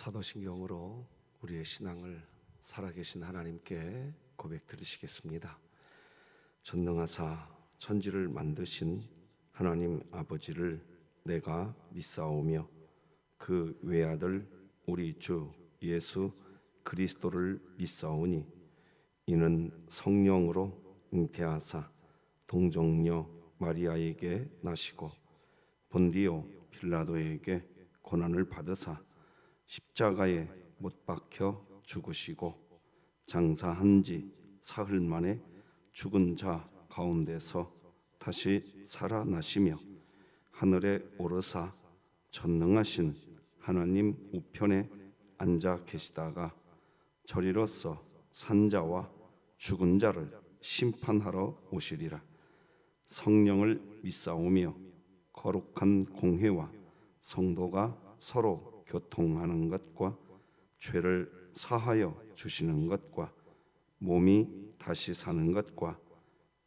사도신경으로 우리의 신앙을 살아계신 하나님께 고백드리시겠습니다. 전능하사 천지를 만드신 하나님 아버지를 내가 믿사오며 그 외아들 우리 주 예수 그리스도를 믿사오니 이는 성령으로 잉태하사 동정녀 마리아에게 나시고 본디오 빌라도에게 고난을 받으사 십자가에 못 박혀 죽으시고 장사한 지 사흘 만에 죽은 자 가운데서 다시 살아나시며 하늘에 오르사 전능하신 하나님 우편에 앉아 계시다가 저리로서 산자와 죽은 자를 심판하러 오시리라. 성령을 믿사오며 거룩한 공회와 성도가 서로 교통하는 것과 죄를 사하여 주시는 것과 몸이 다시 사는 것과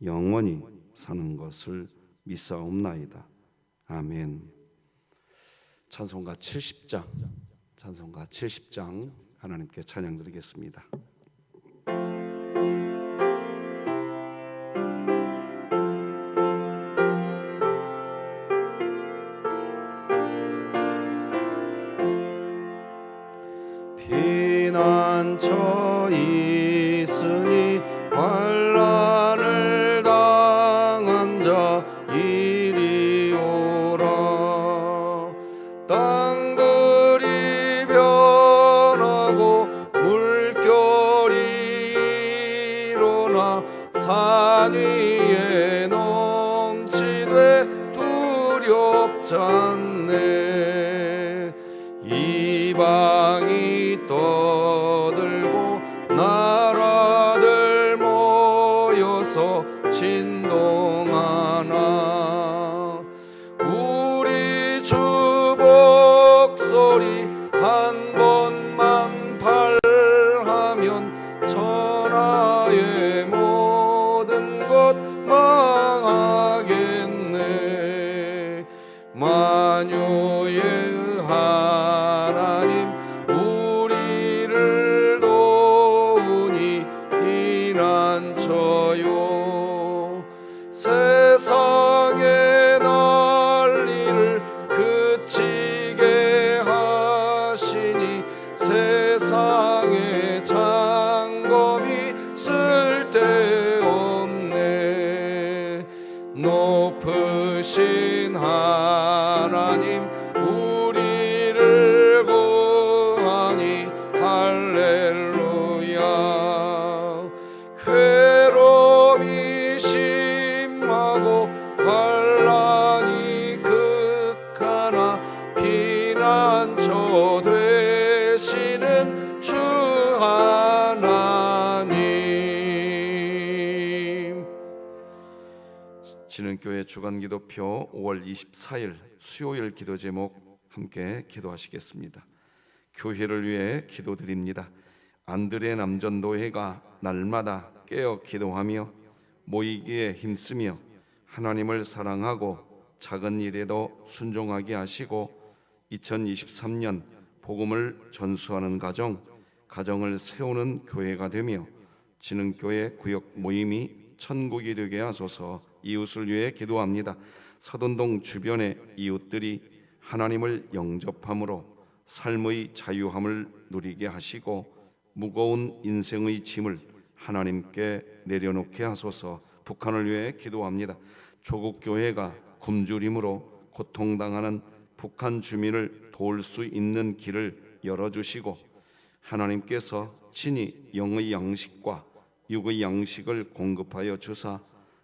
영원히 사는 것을 믿사옵나이다. 아멘. 찬송가 70장 하나님께 찬양 드리겠습니다. 피난처 있으니 환난을 당한 자 이리 오라. 땅들이 변하고 물결이 일어나 산 위에 넘치되 두렵지 않네. 이방이 떠들고 나라들 모여서 진동하나. 우리 주 목소리 한 번만 발하면 천하의 모든 것 망하겠네. 만유의 하나님 우리를 도우니 피난처요. 세상의 난리를 그치게 하시니 세상의 장검이 쓸데없네. 높으신 하나님 우리를 구하니 할렐루야. 괴로움이 심하고 환난이 극하나 피난처 되시는 주 하나님. 진흥교회 주간기도표 5월 24일 수요일 기도 제목 함께 기도하시겠습니다. 교회를 위해 기도드립니다. 안드레 남전도회가 날마다 깨어 기도하며 모이기에 힘쓰며 하나님을 사랑하고 작은 일에도 순종하게 하시고 2023년 복음을 전수하는 가정을 세우는 교회가 되며 진흥교회 구역 모임이 천국이 되게 하소서. 이웃을 위해 기도합니다. 서든동 주변의 이웃들이 하나님을 영접함으로 삶의 자유함을 누리게 하시고 무거운 인생의 짐을 하나님께 내려놓게 하소서. 북한을 위해 기도합니다. 조국 교회가 굶주림으로 고통당하는 북한 주민을 도울 수 있는 길을 열어주시고 하나님께서 친히 영의 양식과 육의 양식을 공급하여 주사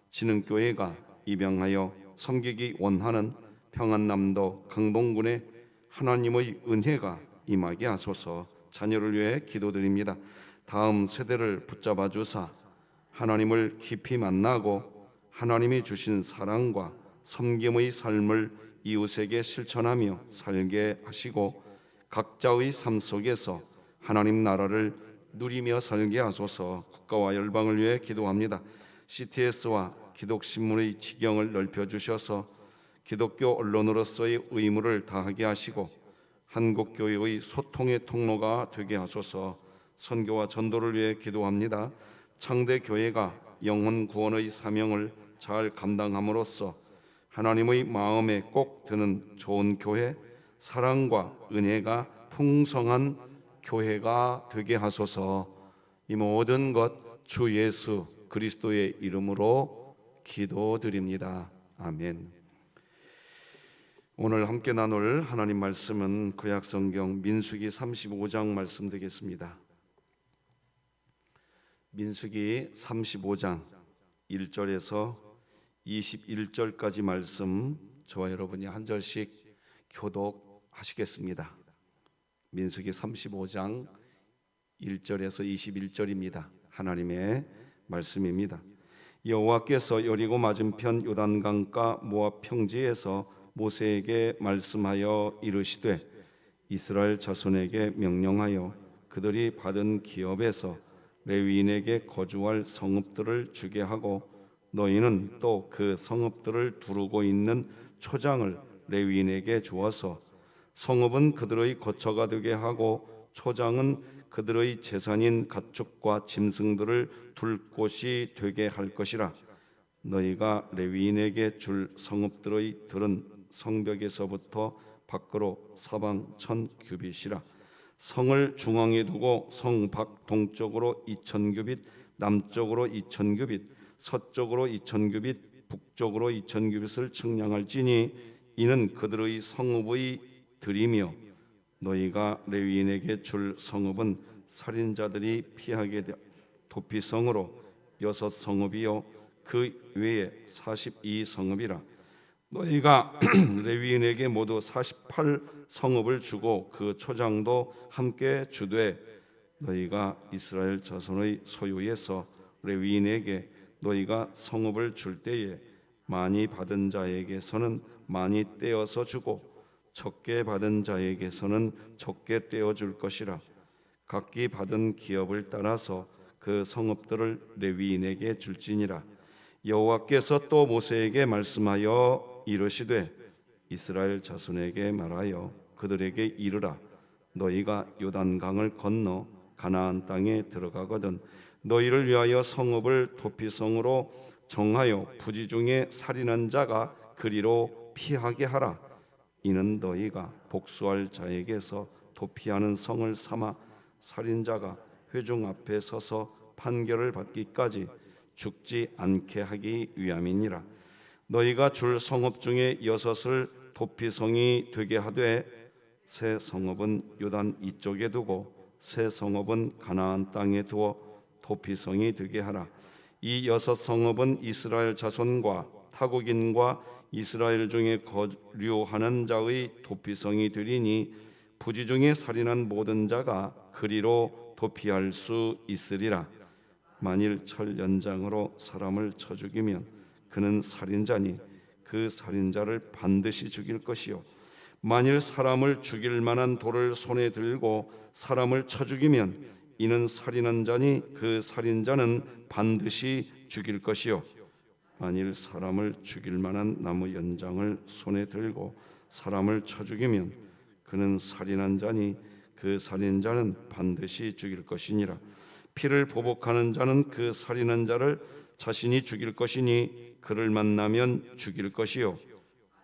진흥교회가 입양하여 섬기기 원하는 평안남도 강동군에 하나님의 은혜가 임하게 하소서. 자녀를 위해 기도드립니다. 다음 세대를 붙잡아 주사 하나님을 깊이 만나고 하나님이 주신 사랑과 섬김의 삶을 이웃에게 실천하며 살게 하시고 각자의 삶 속에서 하나님 나라를 누리며 살게 하소서. 국가와 열방을 위해 기도합니다. CTS와 기독신문의 지경을 넓혀주셔서 기독교 언론으로서의 의무를 다하게 하시고 한국교회의 소통의 통로가 되게 하소서. 선교와 전도를 위해 기도합니다. 창대 교회가 영혼 구원의 사명을 잘 감당함으로써 하나님의 마음에 꼭 드는 좋은 교회, 사랑과 은혜가 풍성한 교회가 되게 하소서. 이 모든 것 주 예수 그리스도의 이름으로 기도드립니다. 아멘. 오늘 함께 나눌 하나님 말씀은 구약성경 민수기 35장 말씀 되겠습니다. 민수기 35장 1절에서 21절까지 말씀 저와 여러분이 한 절씩 교독하시겠습니다. 민수기 35장 1절에서 21절입니다. 하나님의 말씀입니다. 여호와께서 여리고 맞은편 요단강가 모압 평지에서 모세에게 말씀하여 이르시되 이스라엘 자손에게 명령하여 그들이 받은 기업에서 레위인에게 거주할 성읍들을 주게 하고 너희는 또 그 성읍들을 두르고 있는 초장을 레위인에게 주어서 성읍은 그들의 거처가 되게 하고 초장은 그들의 재산인 가축과 짐승들을 둘 곳이 되게 할 것이라. 너희가 레위인에게 줄 성읍들의 들은 성벽에서부터 밖으로 사방 1000규빗이라. 성을 중앙에 두고 성 밖 동쪽으로 2000규빗, 남쪽으로 2000규빗, 서쪽으로 2000규빗, 북쪽으로 2000규빗을 측량할지니 이는 그들의 성읍의 들이며 너희가 레위인에게 줄 성읍은 살인자들이 피하게 되 도피성으로 6성읍이요 그 외에 42성읍이라. 너희가 레위인에게 모두 48성읍을 주고 그 초장도 함께 주되 너희가 이스라엘 자손의 소유에서 레위인에게 너희가 성읍을 줄 때에 많이 받은 자에게서는 많이 떼어서 주고 적게 받은 자에게서는 적게 떼어 줄 것이라. 각기 받은 기업을 따라서 그 성읍들을 레위인에게 줄지니라. 여호와께서 또 모세에게 말씀하여 이르시되 이스라엘 자손에게 말하여 그들에게 이르라. 너희가 요단강을 건너 가나안 땅에 들어가거든 너희를 위하여 성읍을 도피성으로 정하여 부지 중에 살인한 자가 그리로 피하게 하라. 이는 너희가 복수할 자에게서 도피하는 성을 삼아 살인자가 회중 앞에 서서 판결을 받기까지 죽지 않게 하기 위함이니라. 너희가 줄 성읍 중에 6을 도피성이 되게 하되 새 성읍은 요단 이쪽에 두고 새 성읍은 가나안 땅에 두어 도피성이 되게 하라. 이 6성읍은 이스라엘 자손과 타국인과 이스라엘 중에 거류하는 자의 도피성이 되리니 부지 중에 살인한 모든 자가 그리로 도피할 수 있으리라. 만일 철 연장으로 사람을 쳐 죽이면 그는 살인자니 그 살인자를 반드시 죽일 것이요 만일 사람을 죽일 만한 돌을 손에 들고 사람을 쳐 죽이면 이는 살인한 자니 그 살인자는 반드시 죽일 것이요 만일 사람을 죽일 만한 나무 연장을 손에 들고 사람을 쳐 죽이면 그는 살인한 자니 그 살인자는 반드시 죽일 것이니라. 피를 보복하는 자는 그 살인한 자를 자신이 죽일 것이니 그를 만나면 죽일 것이요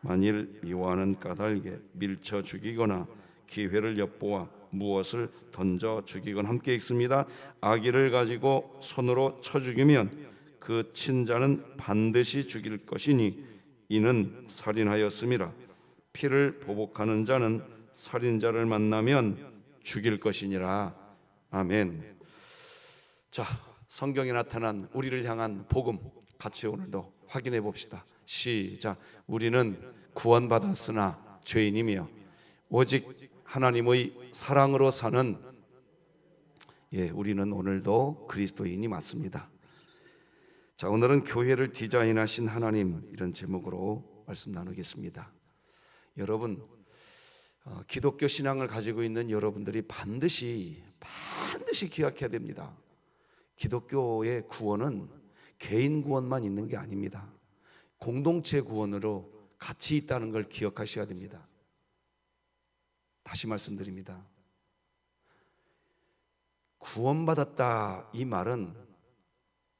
만일 미워하는 까닭에 밀쳐 죽이거나 기회를 엿보아 무엇을 던져 죽이거나 함께 읽습니다. 아기를 가지고 손으로 쳐 죽이면 그 친자는 반드시 죽일 것이니 이는 살인하였음이라. 피를 보복하는 자는 살인자를 만나면 죽일 것이니라. 아멘. 자, 성경에 나타난 우리를 향한 복음 같이 오늘도 확인해 봅시다. 시작. 우리는 구원받았으나 죄인이며 오직 하나님의 사랑으로 사는 우리는 오늘도 그리스도인이 맞습니다. 자, 오늘은 교회를 디자인하신 하나님 이런 제목으로 말씀 나누겠습니다. 여러분, 기독교 신앙을 가지고 있는 여러분들이 반드시 기억해야 됩니다. 기독교의 구원은 개인 구원만 있는 게 아닙니다. 공동체 구원으로 같이 있다는 걸 기억하셔야 됩니다. 다시 말씀드립니다. 구원받았다 이 말은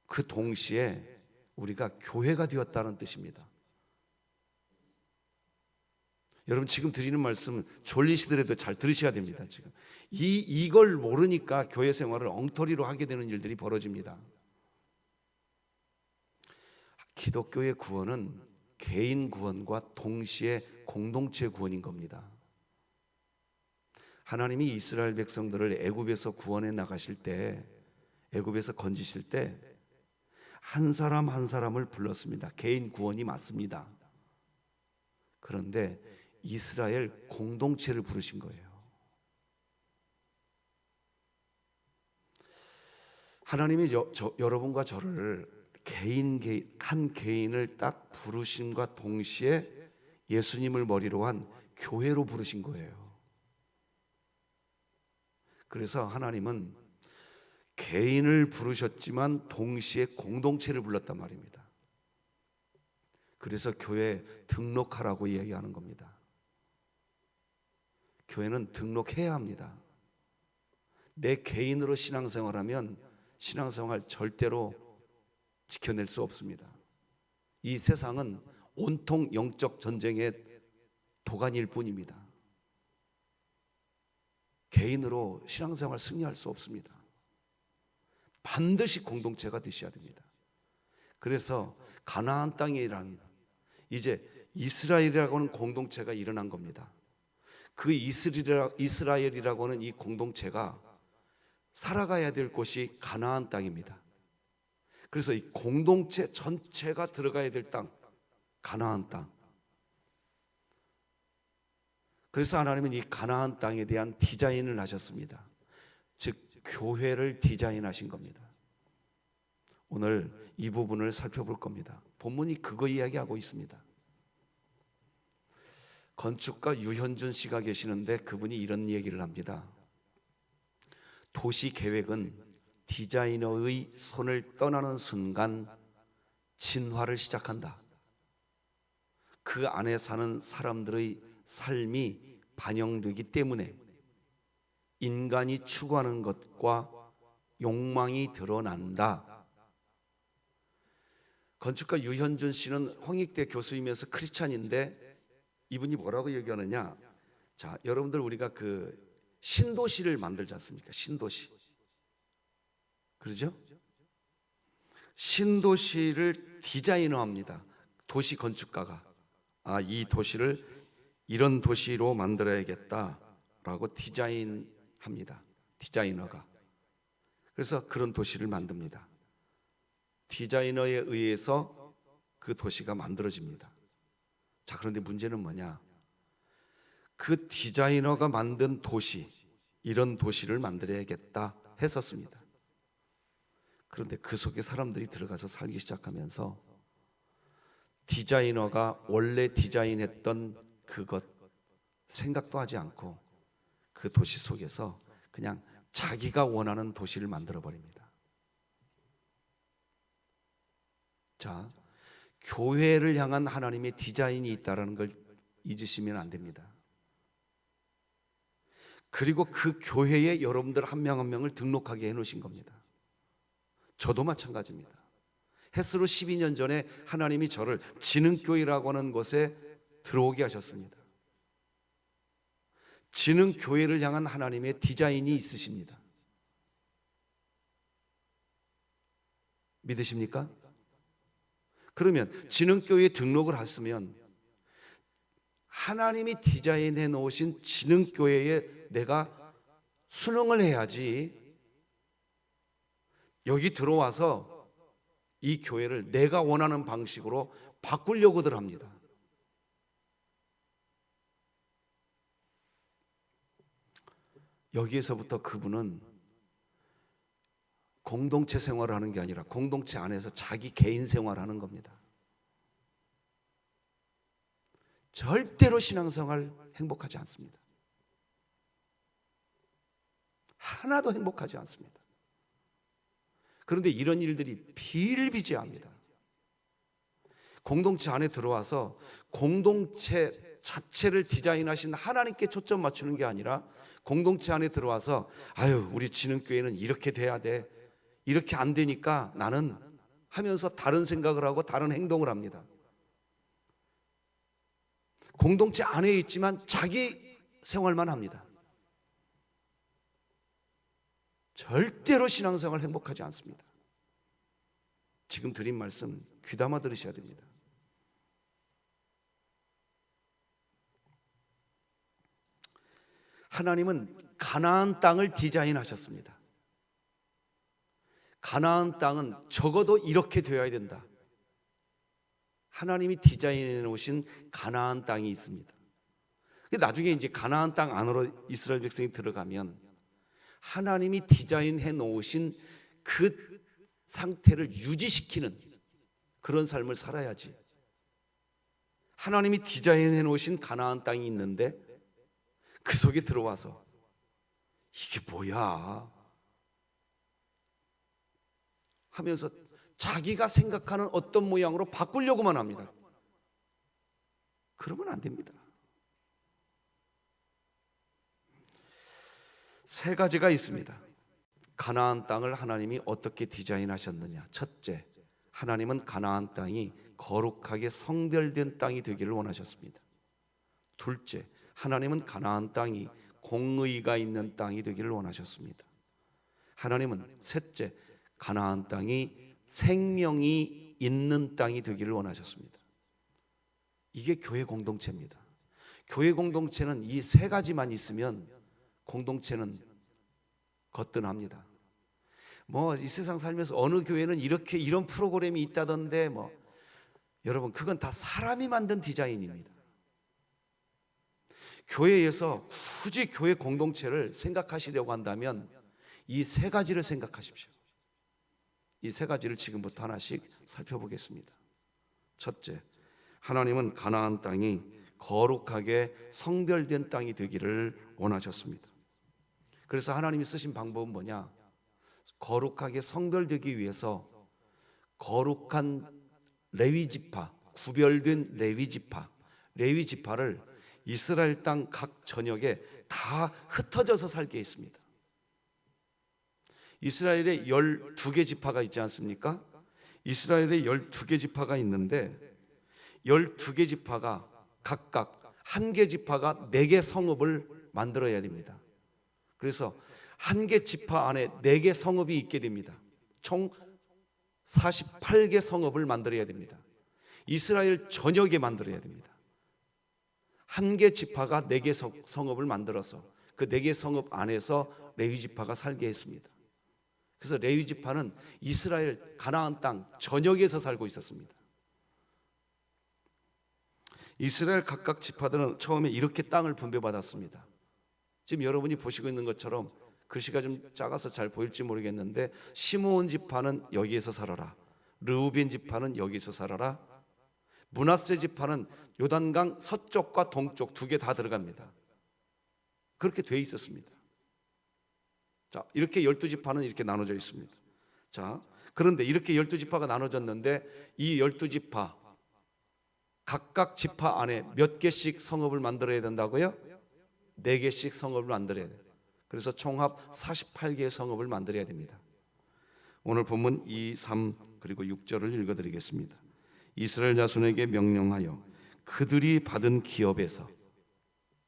그 동시에 우리가 교회가 되었다는 뜻입니다. 여러분 지금 드리는 말씀은 졸리시더라도 잘 들으셔야 됩니다. 지금 이걸 모르니까 교회 생활을 엉터리로 하게 되는 일들이 벌어집니다. 기독교의 구원은 개인 구원과 동시에 공동체 구원인 겁니다. 하나님이 이스라엘 백성들을 애굽에서 구원해 나가실 때, 애굽에서 건지실 때 한 사람 한 사람을 불렀습니다. 개인 구원이 맞습니다. 그런데 이스라엘 공동체를 부르신 거예요. 하나님이 여러분과 저를 한 개인을 딱 부르심과 동시에 예수님을 머리로 한 교회로 부르신 거예요. 그래서 하나님은 개인을 부르셨지만 동시에 공동체를 불렀단 말입니다. 그래서 교회에 등록하라고 이야기하는 겁니다. 교회는 등록해야 합니다. 내 개인으로 신앙생활하면 신앙생활 절대로 지켜낼 수 없습니다. 이 세상은 온통 영적 전쟁의 도가니일 뿐입니다. 개인으로 신앙생활 승리할 수 없습니다. 반드시 공동체가 되셔야 됩니다. 그래서 가나안 땅이란 이제 이스라엘이라고 하는 공동체가 일어난 겁니다. 그 이스라엘이라고 하는 이 공동체가 살아가야 될 곳이 가나안 땅입니다. 그래서 이 공동체 전체가 들어가야 될 땅, 가나안 땅. 그래서 하나님은 이 가나안 땅에 대한 디자인을 하셨습니다. 즉 교회를 디자인하신 겁니다. 오늘 이 부분을 살펴볼 겁니다. 본문이 그거 이야기하고 있습니다. 건축가 유현준 씨가 계시는데 그분이 이런 얘기를 합니다. 도시 계획은 디자이너의 손을 떠나는 순간 진화를 시작한다. 그 안에 사는 사람들의 삶이 반영되기 때문에 인간이 추구하는 것과 욕망이 드러난다. 건축가 유현준 씨는 홍익대 교수이면서 크리스찬인데 이분이 뭐라고 얘기하느냐? 자, 여러분들 우리가 그 신도시를 만들지 않습니까? 신도시. 그러죠? 신도시를 디자이너합니다. 도시 건축가가. 이 도시를 이런 도시로 만들어야겠다라고 디자인합니다. 디자이너가. 그래서 그런 도시를 만듭니다. 디자이너에 의해서 그 도시가 만들어집니다. 자, 그런데 문제는 뭐냐? 그 디자이너가 만든 도시, 이런 도시를 만들어야겠다 했었습니다. 그런데 그 속에 사람들이 들어가서 살기 시작하면서 디자이너가 원래 디자인했던 그것 생각도 하지 않고 그 도시 속에서 그냥 자기가 원하는 도시를 만들어 버립니다. 자, 교회를 향한 하나님의 디자인이 있다는 걸 잊으시면 안 됩니다. 그리고 그 교회에 여러분들 한 명 한 명을 등록하게 해놓으신 겁니다. 저도 마찬가지입니다. 햇수로 12년 전에 하나님이 저를 진흥교회라고 하는 곳에 들어오게 하셨습니다. 진흥교회를 향한 하나님의 디자인이 있으십니다. 믿으십니까? 그러면 진흥교회에 등록을 하시면 하나님이 디자인해 놓으신 진흥교회에 내가 순응을 해야지 여기 들어와서 이 교회를 내가 원하는 방식으로 바꾸려고들 합니다. 여기에서부터 그분은 공동체 생활을 하는 게 아니라 공동체 안에서 자기 개인 생활을 하는 겁니다. 절대로 신앙생활 행복하지 않습니다. 하나도 행복하지 않습니다. 그런데 이런 일들이 비일비재합니다. 공동체 안에 들어와서 공동체 자체를 디자인하신 하나님께 초점 맞추는 게 아니라 공동체 안에 들어와서 아유 우리 진흥교회는 이렇게 돼야 돼, 이렇게 안 되니까 나는 하면서 다른 생각을 하고 다른 행동을 합니다. 공동체 안에 있지만 자기 생활만 합니다. 절대로 신앙생활 행복하지 않습니다. 지금 드린 말씀 귀담아 들으셔야 됩니다. 하나님은 가나안 땅을 디자인하셨습니다. 가나안 땅은 적어도 이렇게 되어야 된다. 하나님이 디자인해 놓으신 가나안 땅이 있습니다. 나중에 이제 가나안 땅 안으로 이스라엘 백성이 들어가면 하나님이 디자인해 놓으신 그 상태를 유지시키는 그런 삶을 살아야지. 하나님이 디자인해 놓으신 가나안 땅이 있는데 그 속에 들어와서 이게 뭐야 하면서 자기가 생각하는 어떤 모양으로 바꾸려고만 합니다. 그러면 안 됩니다. 세 가지가 있습니다. 가나안 땅을 하나님이 어떻게 디자인하셨느냐. 첫째, 하나님은 가나안 땅이 거룩하게 성별된 땅이 되기를 원하셨습니다. 둘째, 하나님은 가나안 땅이 공의가 있는 땅이 되기를 원하셨습니다. 하나님은 셋째, 가나안 땅이 생명이 있는 땅이 되기를 원하셨습니다. 이게 교회 공동체입니다. 교회 공동체는 이 세 가지만 있으면 공동체는 거뜬합니다. 뭐 이 세상 살면서 어느 교회는 이렇게 이런 프로그램이 있다던데 여러분 그건 다 사람이 만든 디자인입니다. 교회에서 굳이 교회 공동체를 생각하시려고 한다면 이 세 가지를 생각하십시오. 이 세 가지를 지금부터 하나씩 살펴보겠습니다. 첫째, 하나님은 가나안 땅이 거룩하게 성별된 땅이 되기를 원하셨습니다. 그래서 하나님이 쓰신 방법은 뭐냐? 거룩하게 성별되기 위해서 거룩한 레위 지파, 구별된 레위 지파를 이스라엘 땅 각 전역에 다 흩어져서 살게 했습니다. 이스라엘에 12개 지파가 있지 않습니까? 이스라엘에 12개 지파가 있는데 12개 지파가 각각 한 개 지파가 4개 성읍을 만들어야 됩니다. 그래서 한 개 지파 안에 4개 성읍이 있게 됩니다. 총 48개 성읍을 만들어야 됩니다. 이스라엘 전역에 만들어야 됩니다. 한 개 지파가 4개 성읍을 만들어서 그 4개 성읍 안에서 레위 지파가 살게 했습니다. 그래서 레위 지파는 이스라엘 가나안 땅 전역에서 살고 있었습니다. 이스라엘 각각 지파들은 처음에 이렇게 땅을 분배받았습니다. 지금 여러분이 보시고 있는 것처럼 글씨가 좀 작아서 잘 보일지 모르겠는데 시므온 지파는 여기에서 살아라, 르우벤 지파는 여기서 살아라, 므낫세 지파는 요단강 서쪽과 동쪽 2개 다 들어갑니다. 그렇게 돼 있었습니다. 자, 이렇게 12지파는 이렇게 나눠져 있습니다. 자, 그런데 이렇게 12지파가 나눠졌는데 이 12지파 각각 지파 안에 몇 개씩 성읍을 만들어야 된다고요? 4개씩 성읍을 만들어야 돼요. 그래서 총합 48개의 성읍을 만들어야 됩니다. 오늘 본문 2, 3 그리고 6절을 읽어드리겠습니다. 이스라엘 자손에게 명령하여 그들이 받은 기업에서,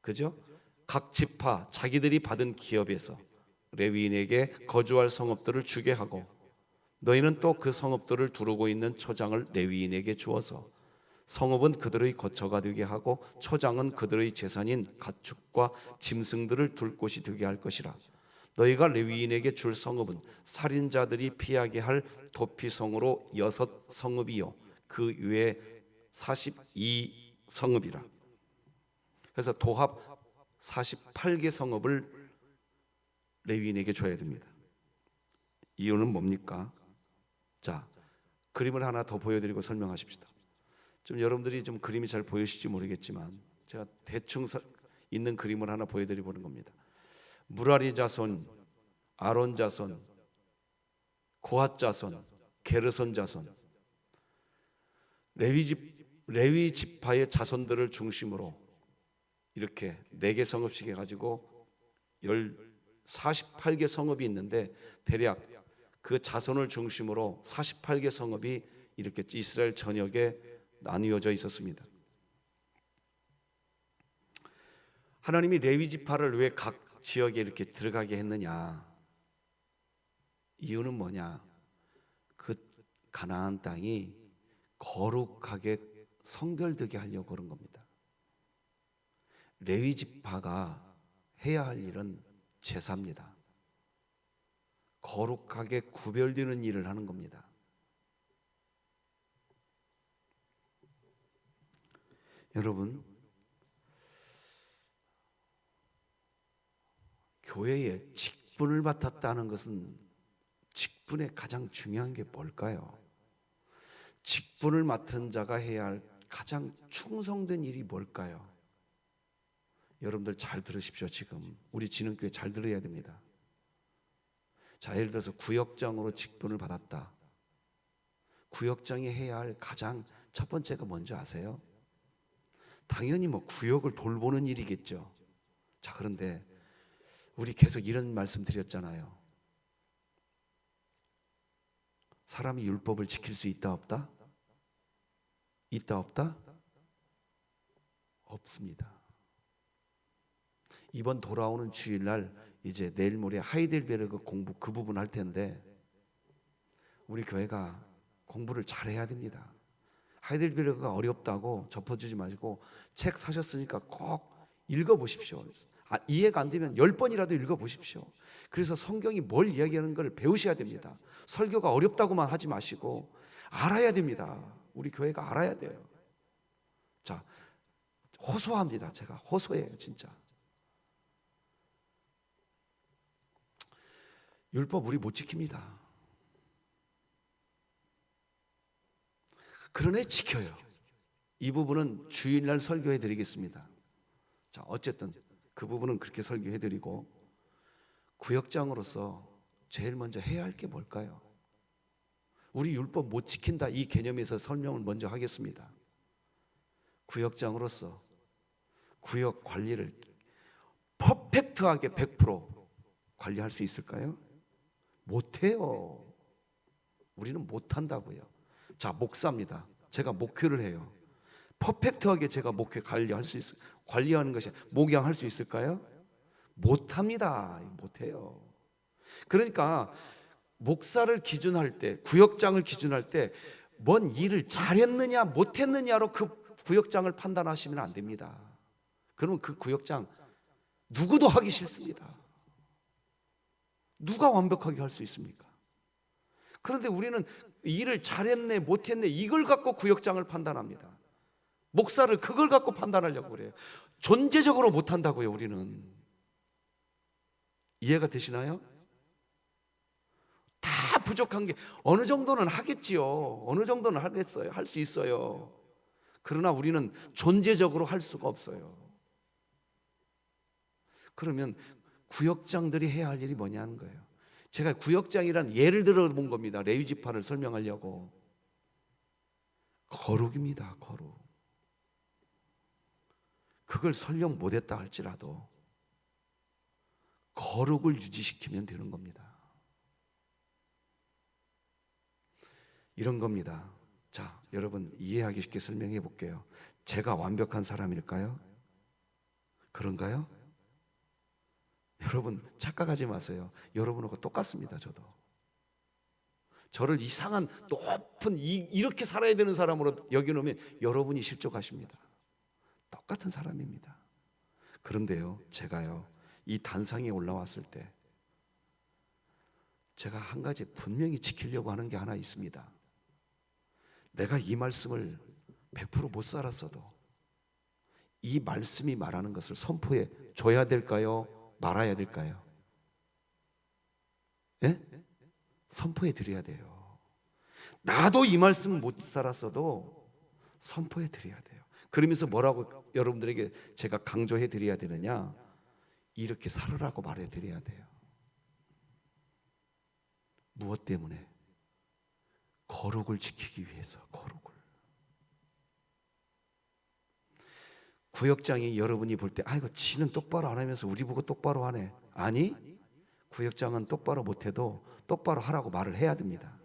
그죠? 각 지파 자기들이 받은 기업에서 레위인에게 거주할 성읍들을 주게 하고 너희는 또 그 성읍들을 두르고 있는 초장을 레위인에게 주어서 성읍은 그들의 거처가 되게 하고 초장은 그들의 재산인 가축과 짐승들을 둘 곳이 되게 할 것이라. 너희가 레위인에게 줄 성읍은 살인자들이 피하게 할 도피성으로 6 성읍이요 그 외에 42 성읍이라. 그래서 도합 48개 성읍을 레위인에게 줘야 됩니다. 이유는 뭡니까? 자, 그림을 하나 더 보여드리고 설명하십시다. 좀 여러분들이 좀 그림이 잘 보이실지 모르겠지만 제가 대충 있는 그림을 하나 보여드리보는 겁니다. 무라리 자손, 아론 자손, 고핫 자손, 게르손 자손, 레위 지파의 자손들을 중심으로 이렇게 4개 성읍씩 해가지고 48개 성읍이 있는데 대략 그 자손을 중심으로 48개 성읍이 이렇게 이스라엘 전역에 나뉘어져 있었습니다. 하나님이 레위 지파를 왜 각 지역에 이렇게 들어가게 했느냐? 이유는 뭐냐? 그 가나안 땅이 거룩하게 성별되게 하려고 그런 겁니다. 레위 지파가 해야 할 일은 제사입니다. 거룩하게 구별되는 일을 하는 겁니다. 여러분, 교회에 직분을 맡았다는 것은 직분의 가장 중요한 게 뭘까요? 직분을 맡은 자가 해야 할 가장 충성된 일이 뭘까요? 여러분들 잘 들으십시오. 지금 우리 진흥교회 잘 들어야 됩니다. 자, 예를 들어서 구역장으로 직분을 받았다. 구역장이 해야 할 가장 첫 번째가 뭔지 아세요? 당연히 뭐 구역을 돌보는 일이겠죠. 자, 그런데 우리 계속 이런 말씀 드렸잖아요. 사람이 율법을 지킬 수 있다 없다? 있다 없다? 없습니다. 이번 돌아오는 주일날 이제 내일 모레 하이델베르그 공부 그 부분 할 텐데 우리 교회가 공부를 잘해야 됩니다. 하이델베르그가 어렵다고 접어주지 마시고 책 사셨으니까 꼭 읽어보십시오. 이해가 안 되면 10번이라도 읽어보십시오. 그래서 성경이 뭘 이야기하는 걸 배우셔야 됩니다. 설교가 어렵다고만 하지 마시고 알아야 됩니다. 우리 교회가 알아야 돼요. 자, 호소합니다. 제가 호소해요, 진짜. 율법 우리 못 지킵니다. 그러나 지켜요. 이 부분은 주일날 설교해 드리겠습니다. 자, 어쨌든 그 부분은 그렇게 설교해 드리고 구역장으로서 제일 먼저 해야 할 게 뭘까요? 우리 율법 못 지킨다 이 개념에서 설명을 먼저 하겠습니다. 구역장으로서 구역 관리를 퍼펙트하게 100% 관리할 수 있을까요? 못해요. 우리는 못한다고요. 자, 목사입니다. 제가 목회를 해요. 퍼펙트하게 제가 목회 관리하는 것이 목양할 수 있을까요? 못합니다. 못해요. 그러니까 목사를 기준할 때, 구역장을 기준할 때 뭔 일을 잘했느냐 못했느냐로 그 구역장을 판단하시면 안 됩니다. 그러면 그 구역장 누구도 하기 싫습니다. 누가 완벽하게 할 수 있습니까? 그런데 우리는 일을 잘했네 못했네 이걸 갖고 구역장을 판단합니다. 목사를 그걸 갖고 판단하려고 그래요. 존재적으로 못한다고요. 우리는. 이해가 되시나요? 다 부족한 게 어느 정도는 하겠지요. 어느 정도는 하겠어요. 할 수 있어요. 그러나 우리는 존재적으로 할 수가 없어요. 그러면 구역장들이 해야 할 일이 뭐냐는 거예요. 제가 구역장이란 예를 들어 본 겁니다. 레위 지파를 설명하려고. 거룩입니다. 거룩. 그걸 설명 못했다 할지라도 거룩을 유지시키면 되는 겁니다. 이런 겁니다. 자, 여러분 이해하기 쉽게 설명해 볼게요. 제가 완벽한 사람일까요? 그런가요? 여러분 착각하지 마세요. 여러분하고 똑같습니다. 저를 이상한 높은 이렇게 살아야 되는 사람으로 여겨놓으면 여러분이 실족하십니다. 똑같은 사람입니다. 그런데요, 제가요 이 단상에 올라왔을 때 제가 한 가지 분명히 지키려고 하는 게 하나 있습니다. 내가 이 말씀을 100% 못 살았어도 이 말씀이 말하는 것을 선포해 줘야 될까요? 말아야 될까요? 예? 선포해 드려야 돼요. 나도 이 말씀 못 살았어도 선포해 드려야 돼요. 그러면서 뭐라고 여러분들에게 제가 강조해 드려야 되느냐? 이렇게 살으라고 말해 드려야 돼요. 무엇 때문에? 거룩을 지키기 위해서. 거룩을. 구역장이 여러분이 볼 때 아이고 지는 똑바로 안 하면서 우리 보고 똑바로 하네. 아니, 구역장은 똑바로 못해도 똑바로 하라고 말을 해야 됩니다.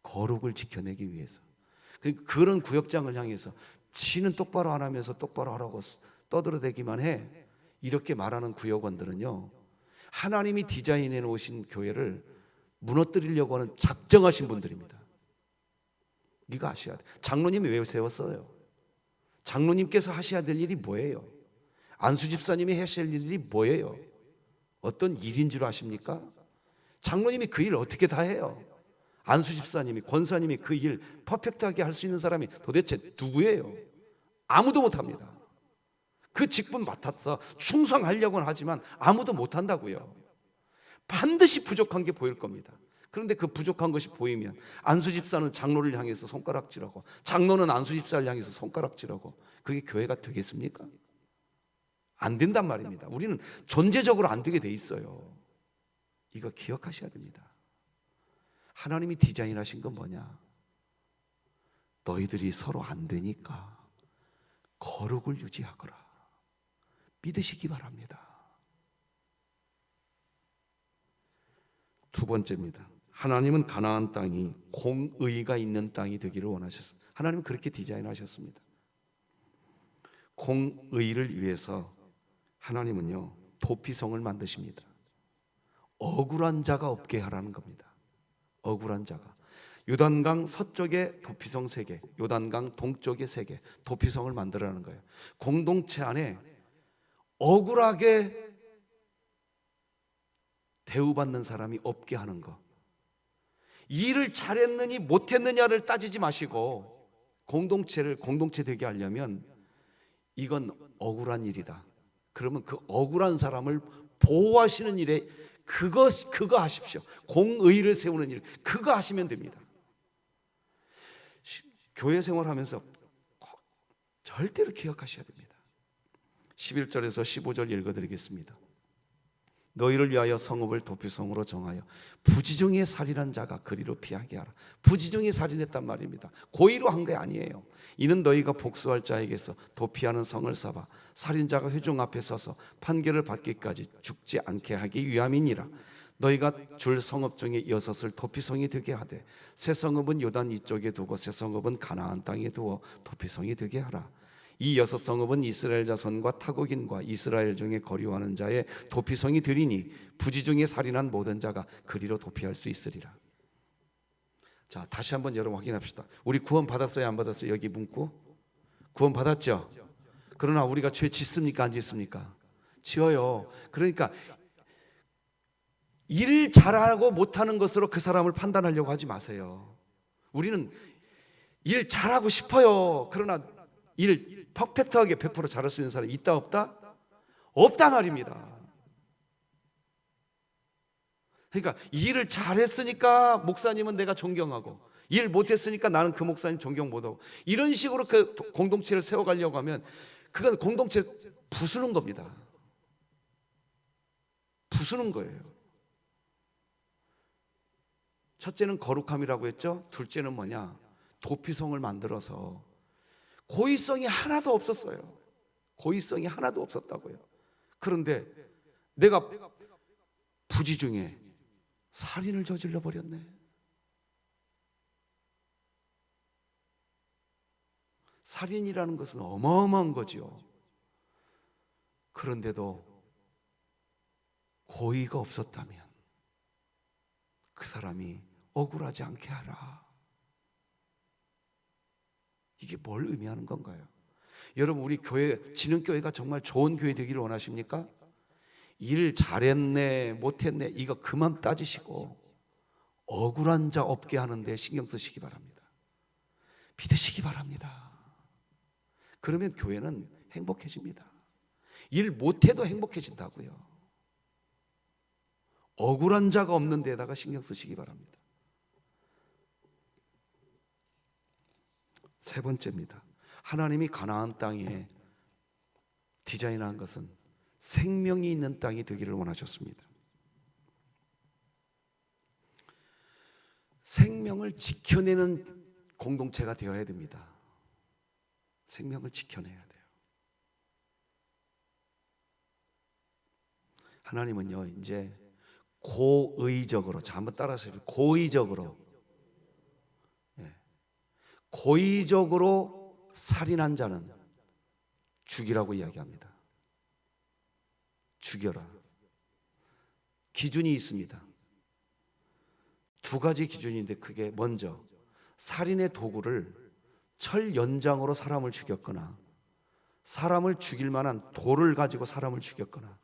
거룩을 지켜내기 위해서. 그런 구역장을 향해서 지는 똑바로 안 하면서 똑바로 하라고 떠들어대기만 해, 이렇게 말하는 구역원들은요, 하나님이 디자인해 놓으신 교회를 무너뜨리려고 하는 작정하신 분들입니다. 이거 아셔야 돼. 장로님이 왜 세웠어요? 장로님께서 하셔야 될 일이 뭐예요? 안수 집사님이 하셔야 될 일이 뭐예요? 어떤 일인 줄 아십니까? 장로님이 그 일 어떻게 다 해요? 안수 집사님이, 권사님이 그 일 퍼펙트하게 할 수 있는 사람이 도대체 누구예요? 아무도 못합니다. 그 직분 맡아서 충성하려고는 하지만 아무도 못한다고요. 반드시 부족한 게 보일 겁니다. 그런데 그 부족한 것이 보이면 안수 집사는 장로를 향해서 손가락질하고, 장로는 안수 집사를 향해서 손가락질하고, 그게 교회가 되겠습니까? 안 된단 말입니다. 우리는 존재적으로 안 되게 돼 있어요. 이거 기억하셔야 됩니다. 하나님이 디자인하신 건 뭐냐? 너희들이 서로 안 되니까 거룩을 유지하거라. 믿으시기 바랍니다. 두 번째입니다. 하나님은 가나안 땅이 공의가 있는 땅이 되기를 원하셨습니다. 하나님은 그렇게 디자인하셨습니다. 공의를 위해서 하나님은요, 도피성을 만드십니다. 억울한 자가 없게 하라는 겁니다. 억울한 자가. 요단강 서쪽에 도피성 3개, 요단강 동쪽에 3개, 도피성을 만들라는 거예요. 공동체 안에 억울하게 대우받는 사람이 없게 하는 거. 일을 잘했느니 못했느냐를 따지지 마시고, 공동체 되게 하려면 이건 억울한 일이다. 그러면 그 억울한 사람을 보호하시는 일에 그거 하십시오. 공의를 세우는 일, 그거 하시면 됩니다. 교회 생활하면서 절대로 기억하셔야 됩니다. 11절에서 15절 읽어드리겠습니다. 너희를 위하여 성읍을 도피성으로 정하여 부지중에 살인한 자가 그리로 피하게 하라. 부지중에 살인했단 말입니다. 고의로 한 게 아니에요. 이는 너희가 복수할 자에게서 도피하는 성을 삼아 살인자가 회중 앞에 서서 판결을 받기까지 죽지 않게 하기 위함이니라. 너희가 줄 성읍 중에 6을 도피성이 되게 하되, 새 성읍은 요단 이쪽에 두고 새 성읍은 가나안 땅에 두어 도피성이 되게 하라. 이 6 성읍은 이스라엘 자손과 타국인과 이스라엘 중에 거류하는 자의 도피성이 되리니 부지 중에 살인한 모든 자가 그리로 도피할 수 있으리라. 자, 다시 한번 여러분 확인합시다. 우리 구원 받았어요, 안 받았어요? 여기 문구 구원 받았죠? 그러나 우리가 죄 짓습니까, 안 짓습니까? 지어요. 그러니까 일 잘하고 못하는 것으로 그 사람을 판단하려고 하지 마세요. 우리는 일 잘하고 싶어요. 그러나 일 퍼펙트하게 100% 잘할 수 있는 사람이 있다 없다? 없다 말입니다. 그러니까 일을 잘했으니까 목사님은 내가 존경하고, 일 못했으니까 나는 그 목사님 존경 못하고, 이런 식으로 그 공동체를 세워가려고 하면 그건 공동체 부수는 겁니다. 부수는 거예요. 첫째는 거룩함이라고 했죠. 둘째는 뭐냐? 도피성을 만들어서 고의성이 하나도 없었어요. 고의성이 하나도 없었다고요. 그런데 내가 부지 중에 살인을 저질러 버렸네. 살인이라는 것은 어마어마한 거죠. 그런데도 고의가 없었다면 그 사람이 억울하지 않게 하라. 이게 뭘 의미하는 건가요? 여러분, 우리 교회, 진흥교회가 정말 좋은 교회 되기를 원하십니까? 일 잘했네 못했네 이거 그만 따지시고 억울한 자 없게 하는 데 신경 쓰시기 바랍니다. 믿으시기 바랍니다. 그러면 교회는 행복해집니다. 일 못해도 행복해진다고요. 억울한 자가 없는 데다가 신경 쓰시기 바랍니다. 세 번째입니다. 하나님이 가나안 땅에 디자인한 것은 생명이 있는 땅이 되기를 원하셨습니다. 생명을 지켜내는 공동체가 되어야 됩니다. 생명을 지켜내야 돼요. 하나님은요, 이제 고의적으로, 자 한번 따라서 고의적으로, 고의적으로 살인한 자는 죽이라고 이야기합니다. 죽여라. 기준이 있습니다. 두 가지 기준인데, 그게 먼저 살인의 도구를 철 연장으로 사람을 죽였거나, 사람을 죽일 만한 돌을 가지고 사람을 죽였거나,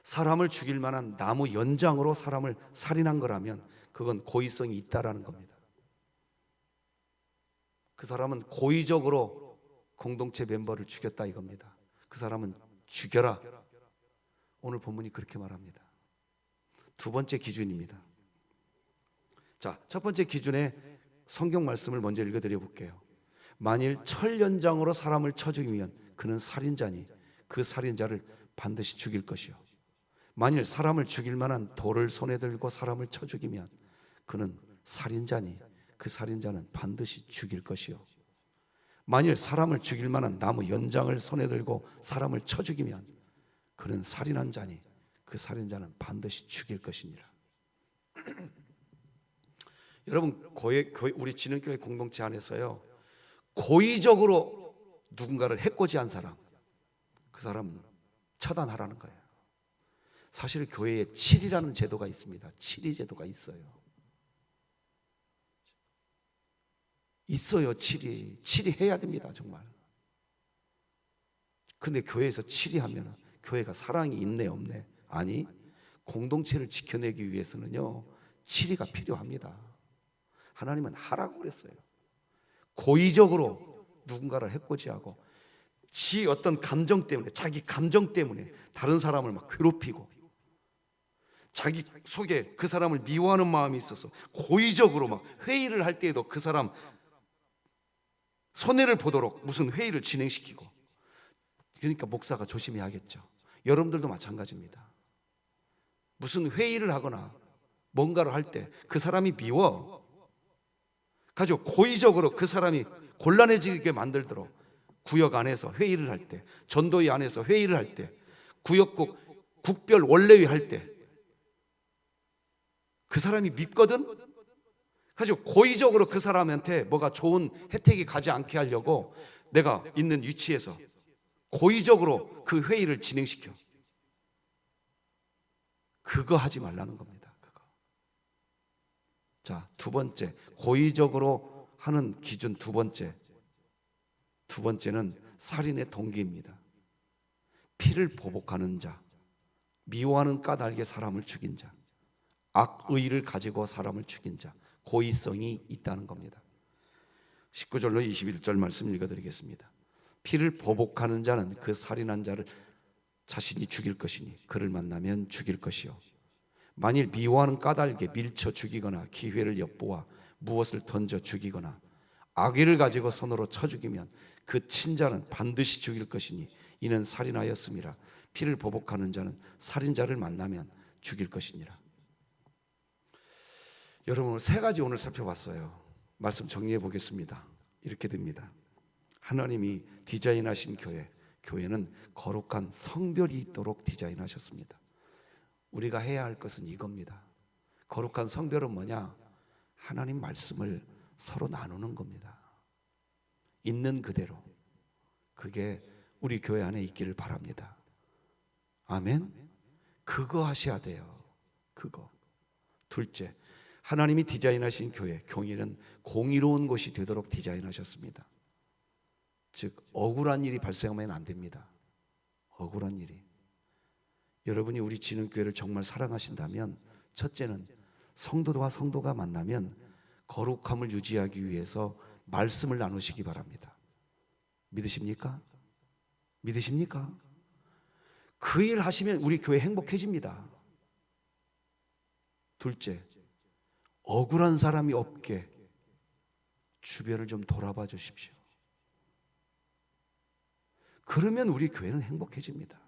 사람을 죽일 만한 나무 연장으로 사람을 살인한 거라면 그건 고의성이 있다라는 겁니다. 그 사람은 고의적으로 공동체 멤버를 죽였다 이겁니다. 그 사람은 죽여라. 오늘 본문이 그렇게 말합니다. 두 번째 기준입니다. 자, 첫 번째 기준에 성경 말씀을 먼저 읽어드려 볼게요. 만일 철 연장으로 사람을 쳐 죽이면 그는 살인자니 그 살인자를 반드시 죽일 것이요. 만일 사람을 죽일 만한 돌을 손에 들고 사람을 쳐 죽이면 그는 살인자니 그 살인자는 반드시 죽일 것이요. 만일 사람을 죽일 만한 나무 연장을 손에 들고 사람을 쳐 죽이면 그는 살인한 자니 그 살인자는 반드시 죽일 것이니라. 여러분, 우리 진흥교회 공동체 안에서요, 고의적으로 누군가를 해코지한 사람, 그 사람 처단하라는 거예요. 사실 교회에 7이라는 제도가 있습니다. 7이 제도가 있어요. 7이 해야 됩니다, 정말. 근데 교회에서 7이 하면 교회가 사랑이 있네 없네? 아니, 공동체를 지켜내기 위해서는요 7이가 필요합니다. 하나님은 하라고 그랬어요. 고의적으로 누군가를 해코지하고 지 어떤 감정 때문에, 자기 감정 때문에 다른 사람을 막 괴롭히고, 자기 속에 그 사람을 미워하는 마음이 있어서 고의적으로 막 회의를 할 때에도 그 사람 손해를 보도록 무슨 회의를 진행시키고, 그러니까 목사가 조심해야겠죠. 여러분들도 마찬가지입니다. 무슨 회의를 하거나 뭔가를 할 때 그 사람이 미워 가지고 고의적으로 그 사람이 곤란해지게 만들도록 구역 안에서 회의를 할 때, 전도회 안에서 회의를 할 때, 구역국 국별 원래회 할 때 그 사람이 밉거든? 가지고 고의적으로 그 사람한테 뭐가 좋은 혜택이 가지 않게 하려고 내가 있는 위치에서 고의적으로 그 회의를 진행시켜. 그거 하지 말라는 겁니다. 그거. 자, 두 번째, 고의적으로 하는 기준 두 번째는 살인의 동기입니다. 피를 보복하는 자, 미워하는 까닭에 사람을 죽인 자, 악의를 가지고 사람을 죽인 자, 고의성이 있다는 겁니다. 19절로 21절 말씀 읽어드리겠습니다. 피를 보복하는 자는 그 살인한 자를 자신이 죽일 것이니 그를 만나면 죽일 것이요. 만일 미워하는 까닭에 밀쳐 죽이거나 기회를 엿보아 무엇을 던져 죽이거나 악의를 가지고 손으로 쳐 죽이면 그 친자는 반드시 죽일 것이니 이는 살인하였음이라. 피를 보복하는 자는 살인자를 만나면 죽일 것이니라. 여러분, 세 가지 오늘 살펴봤어요. 말씀 정리해 보겠습니다. 이렇게 됩니다. 하나님이 디자인하신 교회는 거룩한 성별이 있도록 디자인하셨습니다. 우리가 해야 할 것은 이겁니다. 거룩한 성별은 뭐냐? 하나님 말씀을 서로 나누는 겁니다. 있는 그대로. 그게 우리 교회 안에 있기를 바랍니다. 아멘. 그거 하셔야 돼요. 그거. 둘째, 하나님이 디자인하신 교회는 공의로운 곳이 되도록 디자인하셨습니다. 즉 억울한 일이 발생하면 안 됩니다. 억울한 일이. 여러분이 우리 진흥교회를 정말 사랑하신다면 첫째는 성도와 성도가 만나면 거룩함을 유지하기 위해서 말씀을 나누시기 바랍니다. 믿으십니까? 믿으십니까? 그 일 하시면 우리 교회 행복해집니다. 둘째, 억울한 사람이 없게 주변을 좀 돌아봐 주십시오. 그러면 우리 교회는 행복해집니다.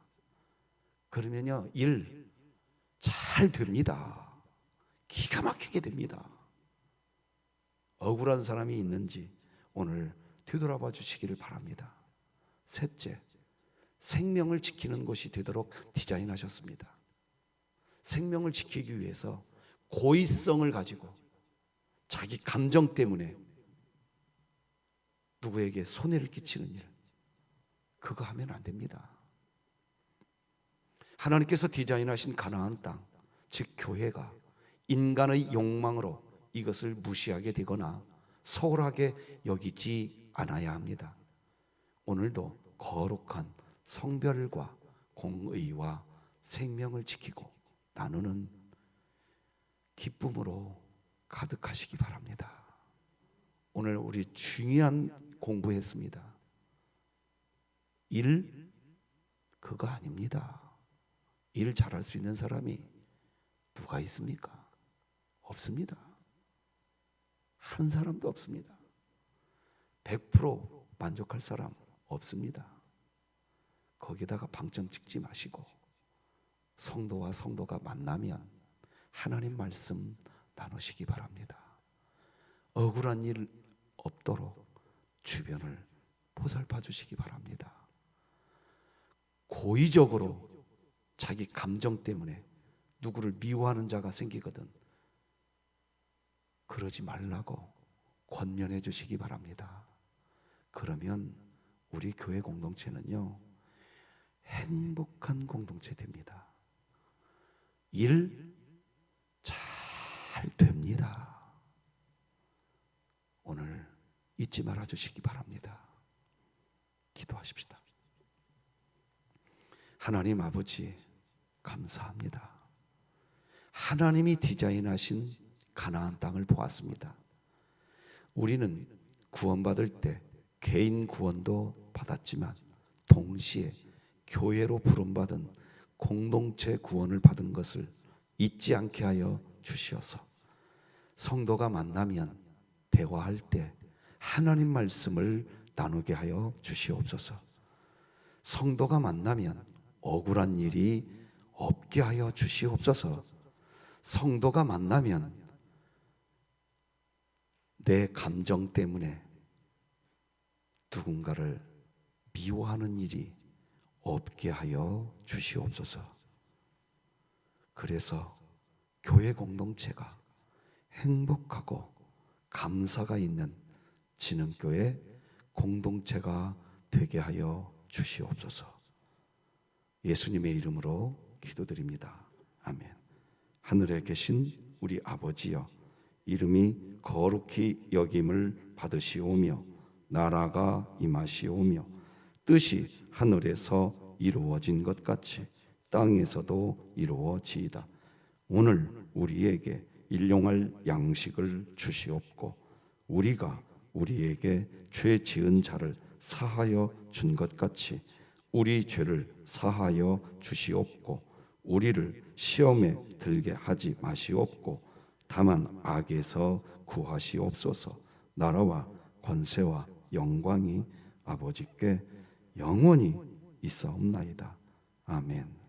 그러면요, 일 잘 됩니다. 기가 막히게 됩니다. 억울한 사람이 있는지 오늘 되돌아봐 주시기를 바랍니다. 셋째, 생명을 지키는 곳이 되도록 디자인하셨습니다. 생명을 지키기 위해서 고의성을 가지고 자기 감정 때문에 누구에게 손해를 끼치는 일, 그거 하면 안 됩니다. 하나님께서 디자인하신 가나안 땅, 즉 교회가 인간의 욕망으로 이것을 무시하게 되거나 소홀하게 여기지 않아야 합니다. 오늘도 거룩한 성별과 공의와 생명을 지키고 나누는 기쁨으로 가득하시기 바랍니다. 오늘 우리 중요한 공부했습니다. 일, 그거 아닙니다. 일 잘할 수 있는 사람이 누가 있습니까? 없습니다. 한 사람도 없습니다. 100% 만족할 사람 없습니다. 거기다가 방점 찍지 마시고 성도와 성도가 만나면 하나님 말씀 나누시기 바랍니다. 억울한 일 없도록 주변을 보살펴 주시기 바랍니다. 고의적으로 자기 감정 때문에 누구를 미워하는 자가 생기거든 그러지 말라고 권면해 주시기 바랍니다. 그러면 우리 교회 공동체는요, 행복한 공동체 됩니다. 일 잘 됩니다. 오늘 잊지 말아 주시기 바랍니다. 기도하십시다. 하나님 아버지, 감사합니다. 하나님이 디자인하신 가나안 땅을 보았습니다. 우리는 구원받을 때 개인 구원도 받았지만 동시에 교회로 부름받은 공동체 구원을 받은 것을 잊지 않게 하여 주시어서 성도가 만나면 대화할 때 하나님 말씀을 나누게 하여 주시옵소서. 성도가 만나면 억울한 일이 없게 하여 주시옵소서. 성도가 만나면 내 감정 때문에 누군가를 미워하는 일이 없게 하여 주시옵소서. 그래서 교회 공동체가 행복하고 감사가 있는 진흥교회 공동체가 되게 하여 주시옵소서. 예수님의 이름으로 기도드립니다. 아멘. 하늘에 계신 우리 아버지여, 이름이 거룩히 여김을 받으시오며 나라가 임하시오며 뜻이 하늘에서 이루어진 것 같이 땅에서도 이루어지이다. 오늘 우리에게 일용할 양식을 주시옵고 우리가 우리에게 죄 지은 자를 사하여 준 것 같이 우리 죄를 사하여 주시옵고 우리를 시험에 들게 하지 마시옵고 다만 악에서 구하시옵소서. 나라와 권세와 영광이 아버지께 영원히 있사옵나이다. 아멘.